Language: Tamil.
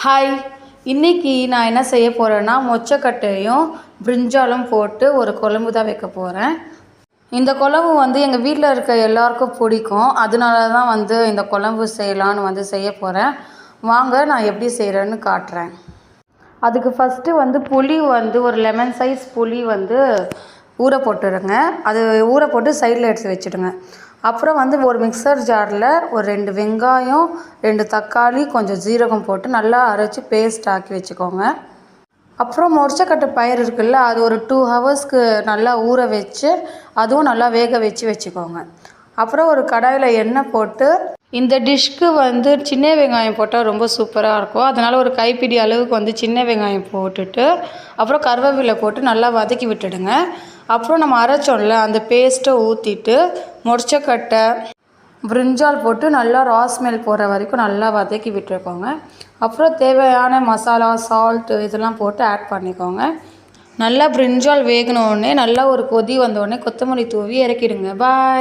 ஹாய், இன்றைக்கி நான் என்ன செய்ய போகிறேன்னா மொச்சக்கட்டையும் பிரிஞ்சாலும் போட்டு ஒரு குழம்பு தான் வைக்க போகிறேன். இந்த குழம்பு எங்கள் வீட்டில் இருக்க எல்லாருக்கும் பிடிக்கும். அதனால தான் இந்த குழம்பு செய்யலான்னு செய்ய போகிறேன். வாங்க நான் எப்படி செய்கிறேன்னு காட்டுறேன். அதுக்கு ஃபஸ்ட்டு புளி ஒரு லெமன் சைஸ் புளி ஊற போட்டுருங்க. அது ஊற போட்டு சைடில் எடுத்து வச்சுடுங்க. அப்புறம் ஒரு மிக்சர் ஜாரில் ஒரு 2 வெங்காயம், 2 தக்காளி, கொஞ்சம் ஜீரகம் போட்டு நல்லா அரைச்சி பேஸ்ட் ஆக்கி வச்சுக்கோங்க. அப்புறம் மொச்சக்கட்டை பயிர் இருக்குல்ல, அது ஒரு 2 ஹவர்ஸ்க்கு நல்லா ஊற வச்சு அதுவும் நல்லா வேக வச்சுக்கோங்க. அப்புறம் ஒரு கடாயில் எண்ணெய் போட்டு இந்த டிஷ்க்கு சின்ன வெங்காயம் போட்டால் ரொம்ப சூப்பராக இருக்கும். அதனால் ஒரு கைப்பிடி அளவுக்கு சின்ன வெங்காயம் போட்டுட்டு அப்புறம் கருவேப்பிலை போட்டு நல்லா வதக்கி விட்டுடுங்க. அப்புறம் நம்ம அரைச்சோம்ல அந்த பேஸ்ட்டை ஊற்றிட்டு மொச்சக்கட்டை பிரிஞ்சால் போட்டு நல்லா ரா ஸ்மெல் போகிற வரைக்கும் நல்லா வதக்கி விட்டுருக்கோங்க. அப்புறம் தேவையான மசாலா, சால்ட்டு இதெல்லாம் போட்டு ஆட் பண்ணிக்கோங்க. நல்லா பிரிஞ்சால் வேகினோடனே நல்லா ஒரு கொதி வந்தோடனே கொத்தமல்லி தூவி இறக்கிடுங்க. பாய்.